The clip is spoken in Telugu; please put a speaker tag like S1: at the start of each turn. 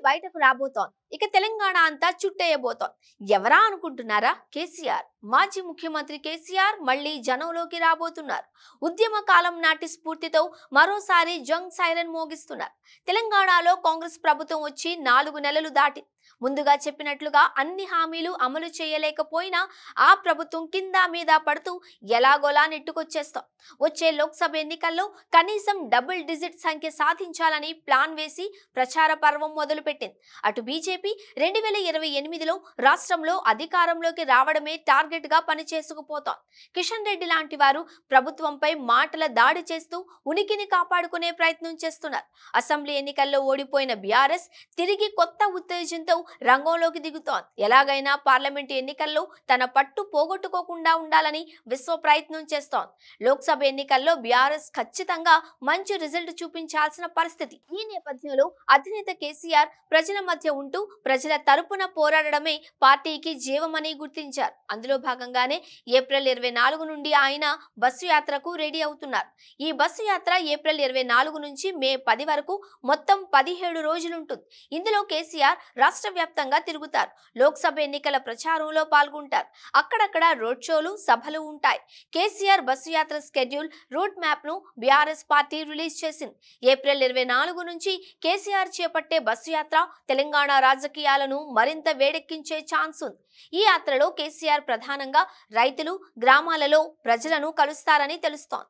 S1: బయటకు రాబోతోంది. ఇక తెలంగాణ అంతా చుట్టేయబోతోంది. ఎవరా అనుకుంటున్నారా? కేసీఆర్. మాజీ ముఖ్యమంత్రి కేసీఆర్ మళ్లీ జనంలోకి రాబోతున్నారు. ఉద్యమ కాలం నాటి స్ఫూర్తితో మరోసారి జంగ్ సైరన్ మోగిస్తున్నారు. తెలంగాణలో కాంగ్రెస్ ప్రభుత్వం వచ్చి 4 నెలలు దాటి ముందుగా చెప్పినట్లుగా అన్ని హామీలు అమలు చేయలేకపోయినా ఆ ప్రభుత్వం కింద మీద పడుతూ ఎలాగోలా నెట్టుకొచ్చేస్తాం. వచ్చే లోక్సభ ఎన్నికల్లో కనీసం డబుల్ డిజిట్ సంఖ్య సాధించాలని ప్లాన్ వేసి ప్రచార పర్వం మొదలుపెట్టింది. అటు బీజేపీ 2028లో రాష్ట్రంలో అధికారంలోకి రావడమే టార్గెట్ గా పనిచేసుకుపోతోంది. కిషన్ రెడ్డి లాంటి వారు ప్రభుత్వంపై మాటల దాడి చేస్తూ ఉనికిని కాపాడుకునే ప్రయత్నం చేస్తున్నారు. అసెంబ్లీ ఎన్నికల్లో ఓడిపోయిన బీఆర్ఎస్ తిరిగి కొత్త ఉత్తేజంతో రంగంలోకి దిగుతోంది. ఎలాగైనా పార్లమెంటు ఎన్నికల్లో తన పట్టు పోగొట్టుకోకుండా ఉండాలని విశ్వ ప్రయత్నం చేస్తోంది. లోక్సభ ఎన్నికల్లో బీఆర్ఎస్ ఖచ్చితంగా మంచి రిజల్ట్ చూపించాల్సిన పరిస్థితి. ఈ నేపథ్యంలో అధినేత కేసీఆర్ ప్రజల మధ్య ఉంటూ ప్రజల తరపున పోరాడడమే పార్టీకి జీవమని గుర్తించారు. అందులో భాగంగానే ఏప్రిల్ 24 నుండి ఆయన బస్సు యాత్రకు రెడీ అవుతున్నారు. ఈ బస్సు యాత్ర ఏప్రిల్ 24 నుంచి మే 10 వరకు మొత్తం 17 రోజులుంటుంది. ఇందులో కేసీఆర్ రాష్ట్ర వ్యాప్తంగా తిరుగుతారు. లోక్సభ ఎన్నికల ప్రచారంలో పాల్గొంటారు. అక్కడక్కడ రోడ్ షోలు, సభలు ఉంటాయి. కేసీఆర్ బస్సు యాత్ర స్కెడ్యూల్, రూట్ మ్యాప్ ను బీఆర్ఎస్ పార్టీ రిలీజ్ చేసింది. ఏప్రిల్ 24 నుంచి కేసీఆర్ చేపట్టే బస్సు యాత్ర తెలంగాణ రాజకీయాలను మరింత వేడెక్కించే ఛాన్స్ ఉంది. ఈ యాత్రలో కేసీఆర్ ప్రధానంగా రైతులు, గ్రామాలలో ప్రజలను కలుస్తారని తెలుస్తోంది.